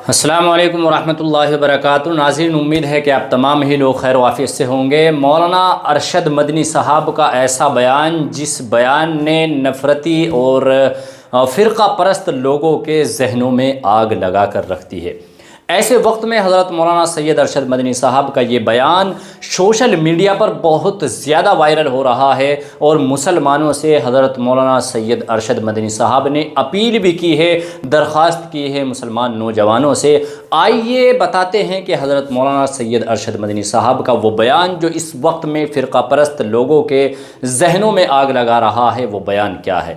السلام علیکم ورحمۃ اللہ وبرکاتہ۔ ناظرین، امید ہے کہ آپ تمام ہی لوگ خیر و عافیت سے ہوں گے۔ مولانا ارشد مدنی صاحب کا ایسا بیان جس بیان نے نفرتی اور فرقہ پرست لوگوں کے ذہنوں میں آگ لگا کر رکھ دی ہے۔ ایسے وقت میں حضرت مولانا سید ارشد مدنی صاحب کا یہ بیان سوشل میڈیا پر بہت زیادہ وائرل ہو رہا ہے، اور مسلمانوں سے حضرت مولانا سید ارشد مدنی صاحب نے اپیل بھی کی ہے، درخواست کی ہے مسلمان نوجوانوں سے۔ آئیے بتاتے ہیں کہ حضرت مولانا سید ارشد مدنی صاحب کا وہ بیان جو اس وقت میں فرقہ پرست لوگوں کے ذہنوں میں آگ لگا رہا ہے، وہ بیان کیا ہے۔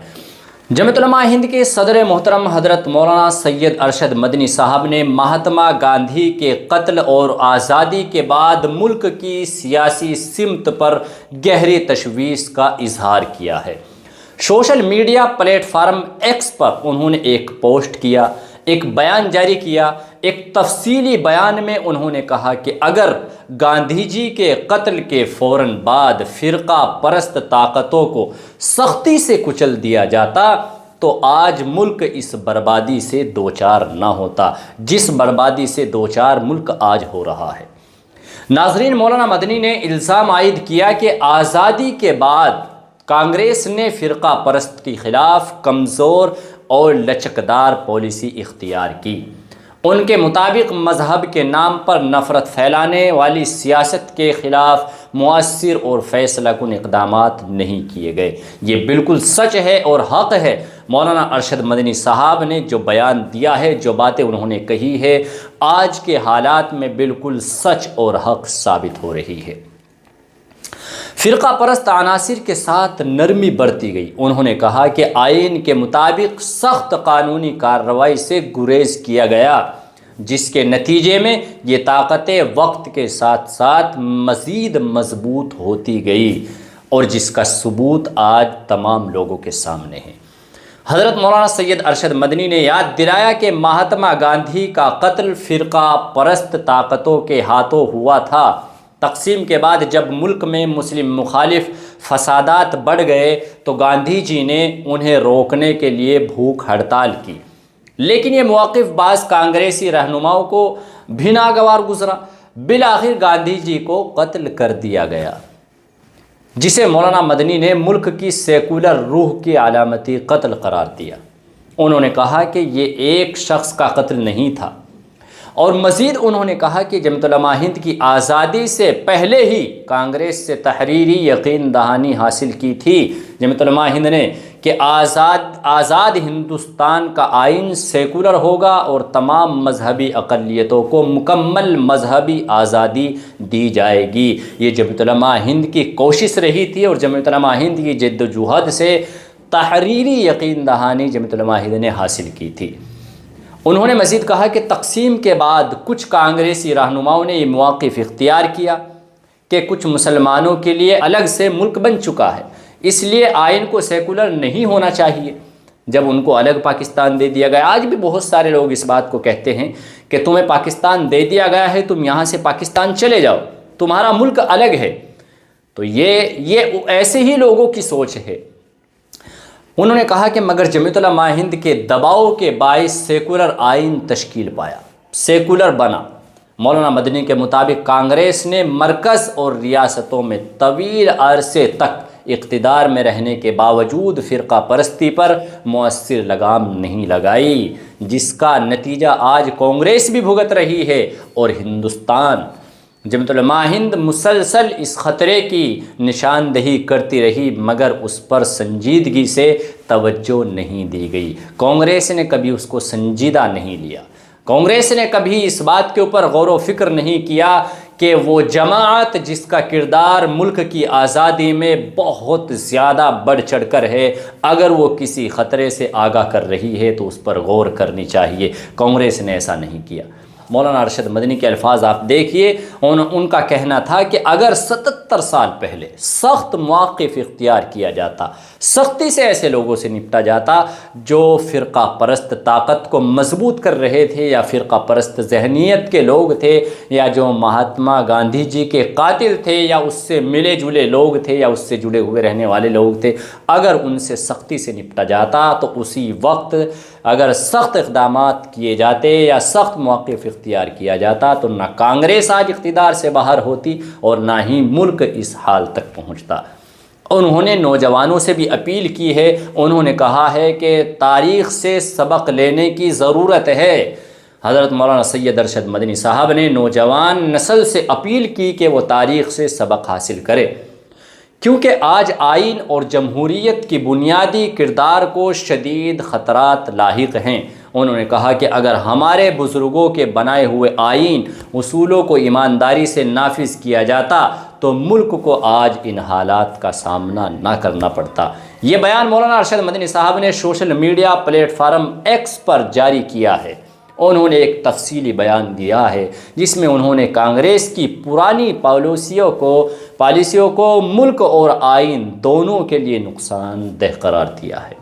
جمعیت علماء ہند کے صدر محترم حضرت مولانا سید ارشد مدنی صاحب نے مہاتما گاندھی کے قتل اور آزادی کے بعد ملک کی سیاسی سمت پر گہری تشویش کا اظہار کیا ہے۔ Social media platform X پر انہوں نے ایک پوسٹ کیا، ایک بیان جاری کیا۔ ایک تفصیلی بیان میں انہوں نے کہا کہ اگر گاندھی جی کے قتل کے فوراً بعد فرقہ پرست طاقتوں کو سختی سے کچل دیا جاتا تو آج ملک اس بربادی سے دوچار نہ ہوتا جس بربادی سے دوچار ملک آج ہو رہا ہے۔ ناظرین، مولانا مدنی نے الزام عائد کیا کہ آزادی کے بعد کانگریس نے فرقہ پرست کے خلاف کمزور اور لچکدار پالیسی اختیار کی۔ ان کے مطابق مذہب کے نام پر نفرت پھیلانے والی سیاست کے خلاف مؤثر اور فیصلہ کن اقدامات نہیں کیے گئے۔ یہ بالکل سچ ہے اور حق ہے۔ مولانا ارشد مدنی صاحب نے جو بیان دیا ہے، جو باتیں انہوں نے کہی ہے، آج کے حالات میں بالکل سچ اور حق ثابت ہو رہی ہے۔ فرقہ پرست عناصر کے ساتھ نرمی برتی گئی۔ انہوں نے کہا کہ آئین کے مطابق سخت قانونی کارروائی سے گریز کیا گیا، جس کے نتیجے میں یہ طاقتیں وقت کے ساتھ ساتھ مزید مضبوط ہوتی گئی، اور جس کا ثبوت آج تمام لوگوں کے سامنے ہے۔ حضرت مولانا سید ارشد مدنی نے یاد دلایا کہ مہاتما گاندھی کا قتل فرقہ پرست طاقتوں کے ہاتھوں ہوا تھا۔ تقسیم کے بعد جب ملک میں مسلم مخالف فسادات بڑھ گئے تو گاندھی جی نے انہیں روکنے کے لیے بھوک ہڑتال کی، لیکن یہ موقف بعض کانگریسی رہنماؤں کو بھی ناگوار گزرا۔ بالآخر گاندھی جی کو قتل کر دیا گیا، جسے مولانا مدنی نے ملک کی سیکولر روح کی علامتی قتل قرار دیا۔ انہوں نے کہا کہ یہ ایک شخص کا قتل نہیں تھا، اور مزید انہوں نے کہا کہ جمعیت علماء ہند کی آزادی سے پہلے ہی کانگریس سے تحریری یقین دہانی حاصل کی تھی جمعیت علماء ہند نے کہ آزاد ہندوستان کا آئین سیکولر ہوگا اور تمام مذہبی اقلیتوں کو مکمل مذہبی آزادی دی جائے گی۔ یہ جمعیت علماء ہند کی کوشش رہی تھی، اور جمعیت علماء ہند کی جد و جہد سے تحریری یقین دہانی جمعیت علماء ہند نے حاصل کی تھی۔ انہوں نے مزید کہا کہ تقسیم کے بعد کچھ کانگریسی رہنماؤں نے یہ موقف اختیار کیا کہ کچھ مسلمانوں کے لیے الگ سے ملک بن چکا ہے، اس لیے آئین کو سیکولر نہیں ہونا چاہیے۔ جب ان کو الگ پاکستان دے دیا گیا، آج بھی بہت سارے لوگ اس بات کو کہتے ہیں کہ تمہیں پاکستان دے دیا گیا ہے، تم یہاں سے پاکستان چلے جاؤ، تمہارا ملک الگ ہے، تو یہ ایسے ہی لوگوں کی سوچ ہے۔ انہوں نے کہا کہ مگر جمعیت علماء ہند کے دباؤ کے باعث سیکولر آئین تشکیل پایا، سیکولر بنا۔ مولانا مدنی کے مطابق کانگریس نے مرکز اور ریاستوں میں طویل عرصے تک اقتدار میں رہنے کے باوجود فرقہ پرستی پر مؤثر لگام نہیں لگائی، جس کا نتیجہ آج کانگریس بھی بھگت رہی ہے، اور ہندوستان جمعیت علماء ہند مسلسل اس خطرے کی نشاندہی کرتی رہی، مگر اس پر سنجیدگی سے توجہ نہیں دی گئی۔ کانگریس نے کبھی اس کو سنجیدہ نہیں لیا۔ کانگریس نے کبھی اس بات کے اوپر غور و فکر نہیں کیا کہ وہ جماعت جس کا کردار ملک کی آزادی میں بہت زیادہ بڑھ چڑھ کر ہے، اگر وہ کسی خطرے سے آگاہ کر رہی ہے تو اس پر غور کرنی چاہیے۔ کانگریس نے ایسا نہیں کیا۔ مولانا ارشد مدنی کے الفاظ آپ دیکھیے، ان کا کہنا تھا کہ اگر 77 سال پہلے سخت موقف اختیار کیا جاتا، سختی سے ایسے لوگوں سے نپٹا جاتا جو فرقہ پرست طاقت کو مضبوط کر رہے تھے، یا فرقہ پرست ذہنیت کے لوگ تھے، یا جو مہاتما گاندھی جی کے قاتل تھے، یا اس سے ملے جلے لوگ تھے، یا اس سے جڑے ہوئے رہنے والے لوگ تھے، اگر ان سے سختی سے نپٹا جاتا تو اسی وقت اگر سخت اقدامات کیے جاتے یا سخت موقف اختیار کیا جاتا تو نہ کانگریس آج اقتدار سے باہر ہوتی اور نہ ہی ملک اس حال تک پہنچتا۔ انہوں نے نوجوانوں سے بھی اپیل کی ہے، انہوں نے کہا ہے کہ تاریخ سے سبق لینے کی ضرورت ہے۔ حضرت مولانا سید ارشد مدنی صاحب نے نوجوان نسل سے اپیل کی کہ وہ تاریخ سے سبق حاصل کرے، کیونکہ آج آئین اور جمہوریت کی بنیادی کردار کو شدید خطرات لاحق ہیں۔ انہوں نے کہا کہ اگر ہمارے بزرگوں کے بنائے ہوئے آئین اصولوں کو ایمانداری سے نافذ کیا جاتا تو ملک کو آج ان حالات کا سامنا نہ کرنا پڑتا۔ یہ بیان مولانا ارشد مدنی صاحب نے social media platform X پر جاری کیا ہے۔ انہوں نے ایک تفصیلی بیان دیا ہے جس میں انہوں نے کانگریس کی پرانی پالیسیوں کو ملک اور آئین دونوں کے لیے نقصان دہ قرار دیا ہے۔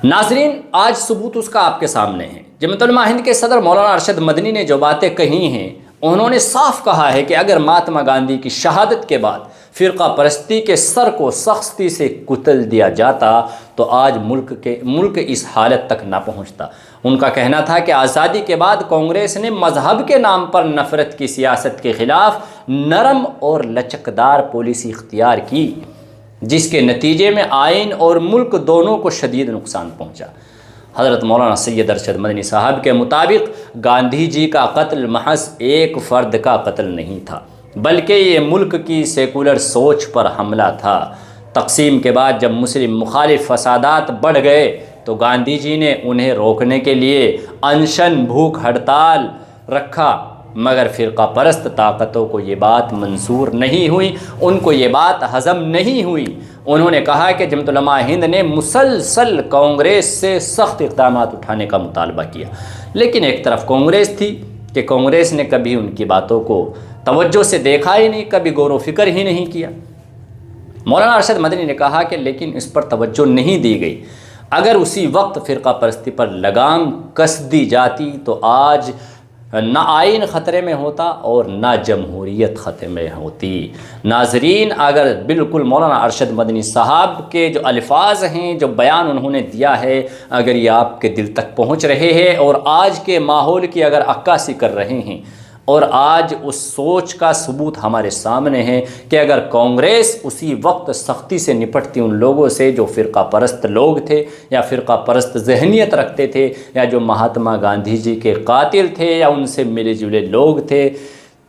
ناظرین، آج ثبوت اس کا آپ کے سامنے ہے۔ جمعیت علماء ہند کے صدر مولانا ارشد مدنی نے جو باتیں کہی ہیں، انہوں نے صاف کہا ہے کہ اگر مہاتما گاندھی کی شہادت کے بعد فرقہ پرستی کے سر کو سختی سے کچل دیا جاتا تو آج ملک اس حالت تک نہ پہنچتا۔ ان کا کہنا تھا کہ آزادی کے بعد کانگریس نے مذہب کے نام پر نفرت کی سیاست کے خلاف نرم اور لچکدار پالیسی اختیار کی، جس کے نتیجے میں آئین اور ملک دونوں کو شدید نقصان پہنچا۔ حضرت مولانا سید ارشد مدنی صاحب کے مطابق گاندھی جی کا قتل محض ایک فرد کا قتل نہیں تھا، بلکہ یہ ملک کی سیکولر سوچ پر حملہ تھا۔ تقسیم کے بعد جب مسلم مخالف فسادات بڑھ گئے تو گاندھی جی نے انہیں روکنے کے لیے انشن بھوک ہڑتال رکھا، مگر فرقہ پرست طاقتوں کو یہ بات منظور نہیں ہوئی، ان کو یہ بات ہضم نہیں ہوئی۔ انہوں نے کہا کہ جمعیت علماء ہند نے مسلسل کانگریس سے سخت اقدامات اٹھانے کا مطالبہ کیا، لیکن ایک طرف کانگریس تھی کہ کانگریس نے کبھی ان کی باتوں کو توجہ سے دیکھا ہی نہیں، کبھی غور و فکر ہی نہیں کیا۔ مولانا ارشد مدنی نے کہا کہ لیکن اس پر توجہ نہیں دی گئی۔ اگر اسی وقت فرقہ پرستی پر لگام کس دی جاتی تو آج نہ آئین خطرے میں ہوتا اور نہ جمہوریت خطرے میں ہوتی۔ ناظرین، اگر بالکل مولانا ارشد مدنی صاحب کے جو الفاظ ہیں، جو بیان انہوں نے دیا ہے، اگر یہ آپ کے دل تک پہنچ رہے ہیں اور آج کے ماحول کی اگر عکاسی کر رہے ہیں، اور آج اس سوچ کا ثبوت ہمارے سامنے ہے کہ اگر کانگریس اسی وقت سختی سے نپٹتی ان لوگوں سے جو فرقہ پرست لوگ تھے یا فرقہ پرست ذہنیت رکھتے تھے یا جو مہاتما گاندھی جی کے قاتل تھے یا ان سے ملے جلے لوگ تھے،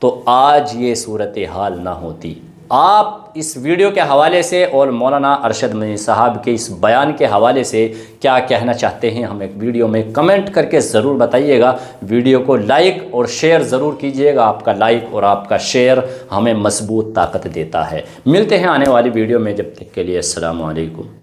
تو آج یہ صورتحال نہ ہوتی۔ آپ اس ویڈیو کے حوالے سے اور مولانا ارشد مدنی صاحب کے اس بیان کے حوالے سے کیا کہنا چاہتے ہیں، ہمیں ویڈیو میں کمنٹ کر کے ضرور بتائیے گا۔ ویڈیو کو لائک اور شیئر ضرور کیجیے گا، آپ کا لائک اور آپ کا شیئر ہمیں مضبوط طاقت دیتا ہے۔ ملتے ہیں آنے والی ویڈیو میں، جب تک کے لیے السلام علیکم۔